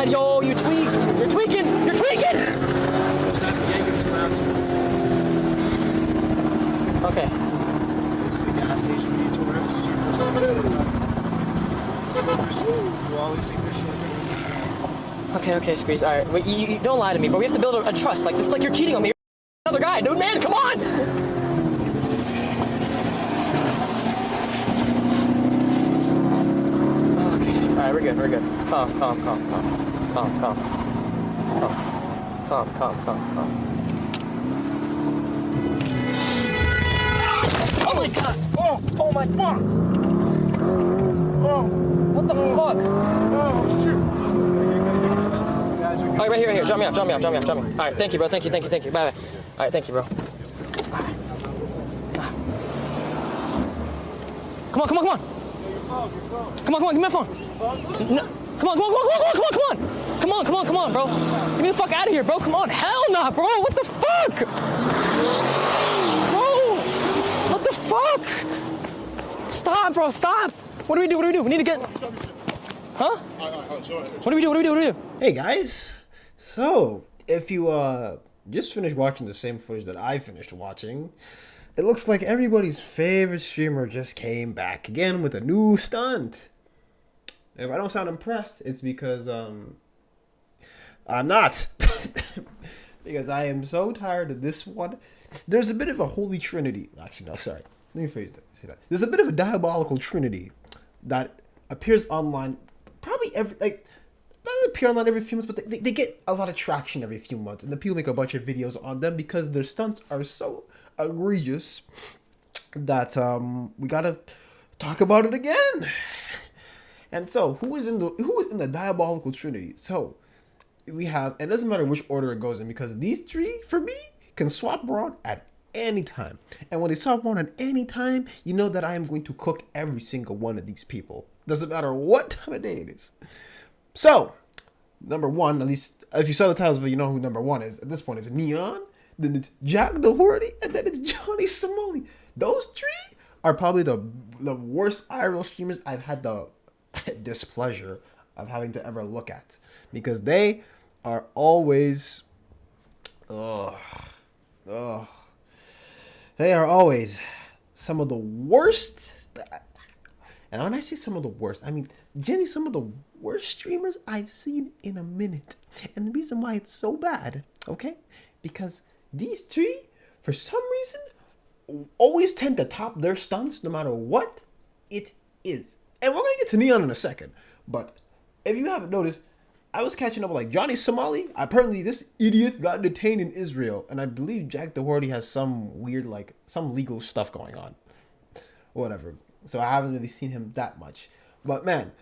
God, yo, you tweaked. You're tweaking. You're tweaking. Okay. This is the gas station in tourists. You always see this shit. Okay, Squeeze. All right, wait, you don't lie to me, but we have to build a trust. Like this, like you're cheating on me. You're another guy, dude. Man, come on. Okay. All right, we're good. Calm. Oh my God! Oh my fuck! Oh! What the fuck? Oh, shoot! All right, right here. Drop me off. All right, thank you, bro. Thank you. Bye. All right, thank you, bro. Come on. Come on, give me my phone. No. Come on, bro. Get me the fuck out of here, bro. Come on. Hell nah, bro. What the fuck? Bro, what the fuck? Stop, bro. Stop. What do we do? We need to get... Huh? What do we do? Hey guys, so if you just finished watching the same footage that I finished watching, it looks like everybody's favorite streamer just came back again with a new stunt. If I don't sound impressed, it's because I'm not. Because I am so tired of this one. There's a bit of a holy trinity. Actually, no, sorry. Let me say that. There's a bit of a diabolical trinity that appears online probably every, like, not appear online every few months, but they get a lot of traction every few months. And the people make a bunch of videos on them because their stunts are so egregious that we gotta talk about it again. And so, who is in the diabolical trinity? So, we have, and it doesn't matter which order it goes in, because these three, for me, can swap around at any time. And when they swap around at any time, you know that I am going to cook every single one of these people. Doesn't matter what time of day it is. So, number one, at least, if you saw the titles, you know who number one is. At this point, it's Neon, then it's Jack Doherty, and then it's Johnny Somali. Those three are probably the worst IRL streamers I've had the displeasure of having to ever look at, because they are always they are always some of the worst. And when I say some of the worst, I mean genuinely some of the worst streamers I've seen in a minute. And the reason why it's so bad, okay, because these three, for some reason, always tend to top their stunts no matter what it is. And we're going to get to Neon in a second. But if you haven't noticed, I was catching up with like Johnny Somali. Apparently this idiot got detained in Israel. And I believe Jack Doherty has some weird, like, some legal stuff going on. Whatever. So I haven't really seen him that much. But man,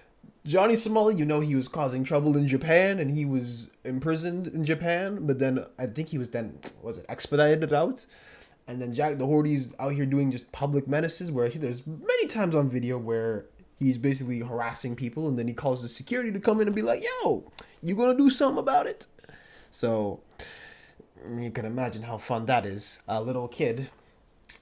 Johnny Somali, you know he was causing trouble in Japan. And he was imprisoned in Japan. But then I think he was then, expedited out? And then Jack Doherty's out here doing just public menaces, where there's many times on video where he's basically harassing people, and then he calls the security to come in and be like, yo, you gonna do something about it? So you can imagine how fun that is. A little kid,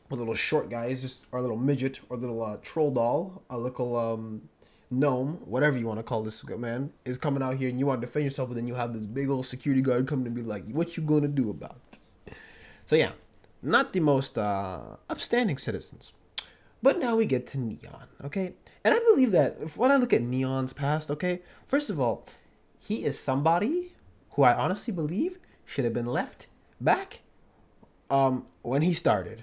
a little short guy, is just, or a little midget, or a little troll doll, a little gnome, whatever you want to call this man, is coming out here, and you want to defend yourself, but then you have this big old security guard coming and be like, what you gonna do about it? So yeah, not the most upstanding citizens. But now we get to Neon, okay? And I believe that when I look at Neon's past, okay, first of all, he is somebody who I honestly believe should have been left back when he started.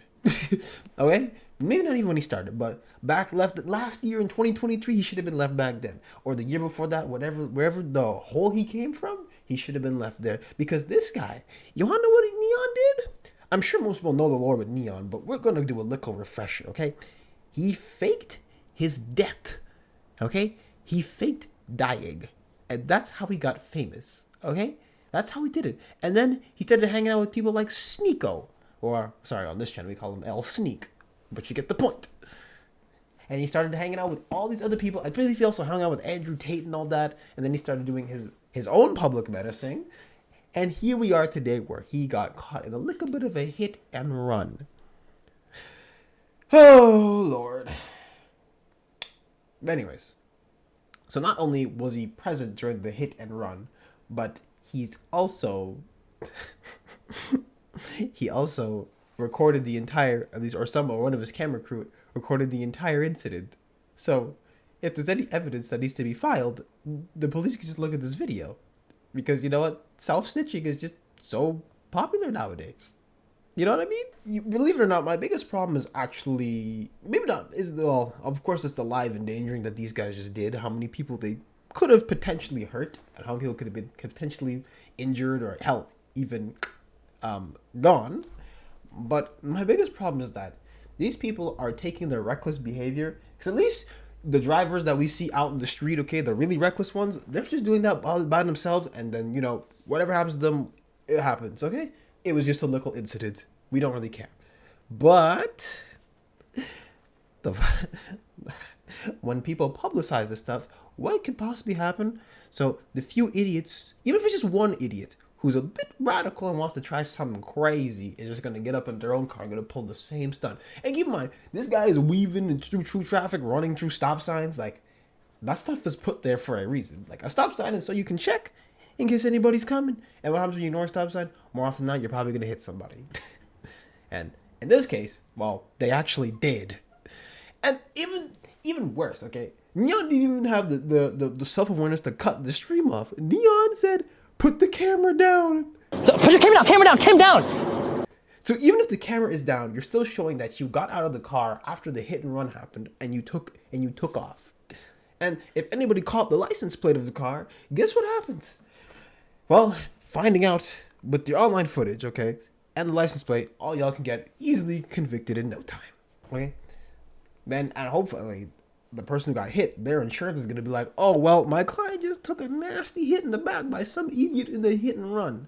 Okay? Maybe not even when he started, but last year in 2023, he should have been left back then. Or the year before that, wherever the hole he came from, he should have been left there. Because this guy, you wanna know what Neon did? I'm sure most people know the lore with Neon, but we're gonna do a little refresher, okay? He faked his death, okay? He faked dying, and that's how he got famous, okay? That's how he did it. And then he started hanging out with people like Sneeko, or, sorry, on this channel we call him El Sneak, but you get the point. And he started hanging out with all these other people. I believe he also hung out with Andrew Tate and all that, and then he started doing his own public menacing. And here we are today, where he got caught in a little bit of a hit and run. Oh, Lord. But anyways, so not only was he present during the hit and run, but he's also he also recorded the entire, at least, or one of his camera crew recorded the entire incident. So if there's any evidence that needs to be filed, the police can just look at this video, because you know what, self-snitching is just so popular nowadays. You know what I mean? You, believe it or not, my biggest problem is actually, maybe not, is, well, of course it's the live endangering that these guys just did, how many people they could have potentially hurt, and how many people could have been potentially injured, or hell, even gone. But my biggest problem is that these people are taking their reckless behavior, because at least the drivers that we see out in the street, okay, the really reckless ones, they're just doing that by themselves, and then, you know, whatever happens to them, it happens, okay? It was just a little incident. We don't really care. But when people publicize this stuff, what could possibly happen? So the few idiots, even if it's just one idiot who's a bit radical and wants to try something crazy, is just going to get up in their own car and going to pull the same stunt. And keep in mind, this guy is weaving through traffic, running through stop signs. Like, that stuff is put there for a reason. Like, a stop sign is so you can check in case anybody's coming. And what happens when you ignore a stop sign? More often than not, you're probably going to hit somebody. And in this case, well, they actually did. And even worse, okay? Neon didn't even have the self-awareness to cut the stream off. Neon said, put the camera down. So, put your camera down. So even if the camera is down, you're still showing that you got out of the car after the hit and run happened, and you took off. And if anybody caught the license plate of the car, guess what happens? Well, finding out with the online footage, okay, and the license plate, all y'all can get easily convicted in no time. Okay? And hopefully the person who got hit, their insurance is going to be like, oh, well, my client just took a nasty hit in the back by some idiot in the hit and run.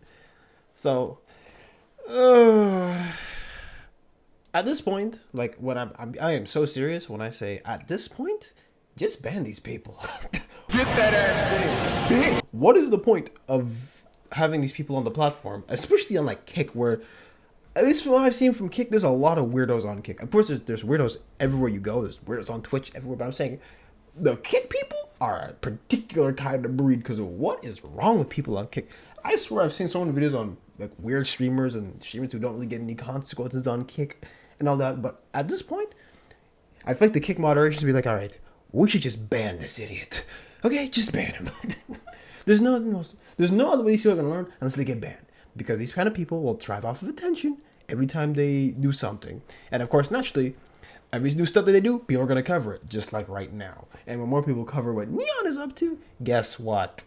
So, at this point, like, when I am so serious when I say at this point, just ban these people. Get that ass big. What is the point of having these people on the platform, especially on like Kick, where, at least from what I've seen from Kick, there's a lot of weirdos on Kick. Of course, there's weirdos everywhere you go. There's weirdos on Twitch everywhere. But I'm saying the Kick people are a particular kind of breed, because of what is wrong with people on Kick. I swear I've seen so many videos on like weird streamers and streamers who don't really get any consequences on Kick and all that. But at this point, I feel like the Kick moderation should be like, all right, we should just ban this idiot. Okay, just ban him. There's no other way these people are gonna learn unless they get banned, because these kind of people will thrive off of attention every time they do something. And of course, naturally, every new stuff that they do, people are gonna cover it, just like right now. And when more people cover what Neon is up to, guess what?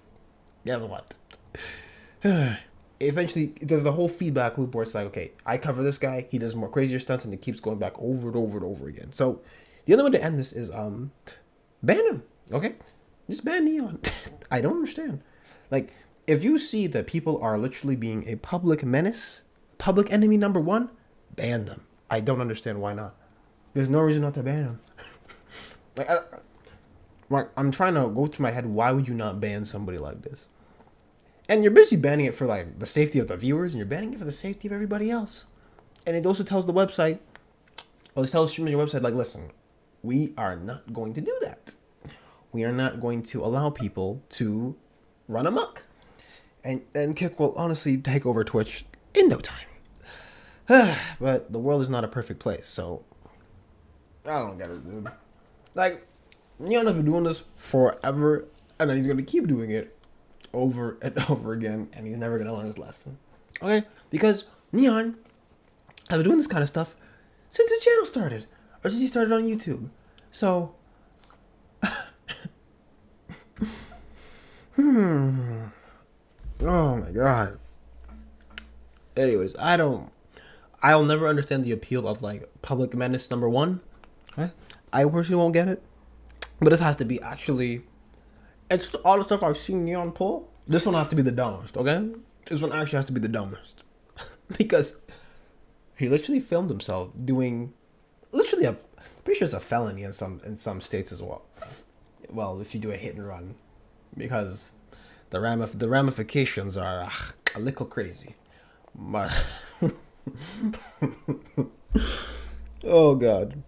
Eventually, there's the whole feedback loop where it's like, okay, I cover this guy, he does more crazier stunts, and it keeps going back over and over and over again. So the other way to end this is ban him. Okay, just ban Neon. I don't understand. Like, if you see that people are literally being a public menace, public enemy number one, ban them. I don't understand why not. There's no reason not to ban them. I'm trying to go through my head, why would you not ban somebody like this? And you're basically banning it for like the safety of the viewers, and you're banning it for the safety of everybody else. And it also tells the website, or it tells streamers on your website, like, listen, we are not going to do that. We are not going to allow people to run amok. And Kick will honestly take over Twitch in no time. But the world is not a perfect place, so I don't get it, dude. Like, Neon has been doing this forever, and then he's gonna keep doing it over and over again, and he's never gonna learn his lesson. Okay? Because Neon has been doing this kind of stuff since the channel started, or since he started on YouTube. So, oh my god. Anyways, I'll never understand the appeal of like public menace number one. Right? I personally won't get it. But this has to be actually, it's all the stuff I've seen Neon pull. This one has to be the dumbest, okay? This one actually has to be the dumbest. Because he literally filmed himself doing, literally, I'm pretty sure it's a felony in some states as well. Well, if you do a hit and run. Because the ramifications are a little crazy. But oh god.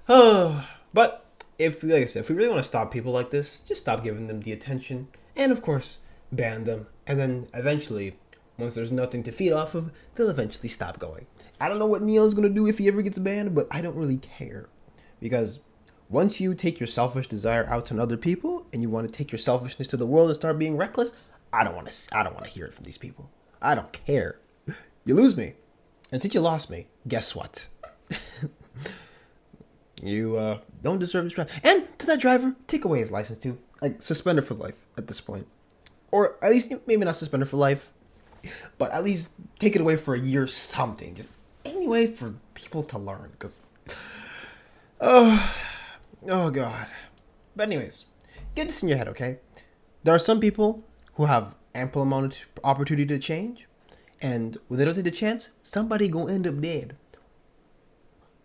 Oh, but like I said, if we really want to stop people like this, just stop giving them the attention, and of course, ban them, and then eventually, once there's nothing to feed off of, they'll eventually stop going. I don't know what Neon's gonna do if he ever gets banned, but I don't really care. Because once you take your selfish desire out on other people, and you want to take your selfishness to the world and start being reckless, I don't want to hear it from these people. I don't care. You lose me. And since you lost me, guess what? You don't deserve this drive. And to that driver, take away his license too. Like, suspend her for life at this point. Or at least, maybe not suspend her for life, but at least take it away for a year, something. Just any way for people to learn. Because, oh God. But anyways, get this in your head, okay? There are some people who have ample amount of opportunity to change, and when they don't take the chance, somebody gonna end up dead.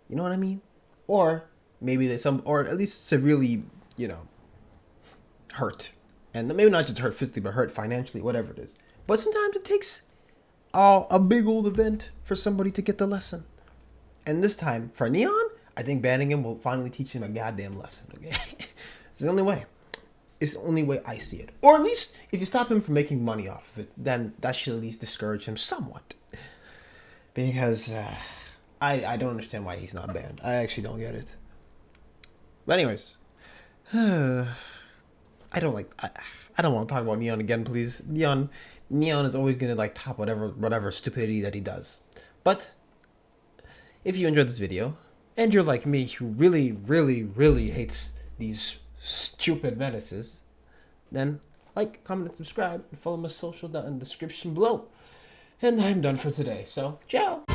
You know what I mean? Or maybe or at least severely, hurt. And maybe not just hurt physically, but hurt financially, whatever it is. But sometimes it takes a big old event for somebody to get the lesson. And this time, for Neon, I think banning him will finally teach him a goddamn lesson, okay? It's the only way. It's the only way I see it. Or at least, if you stop him from making money off of it, then that should at least discourage him somewhat. Because I don't understand why he's not banned. I actually don't get it. But anyways, I don't want to talk about Neon again, please. Neon is always gonna top whatever stupidity that he does. But if you enjoyed this video, and you're like me, who really, really, really hates these stupid menaces, then like, comment, and subscribe, and follow my social down in the description below. And I'm done for today, so ciao.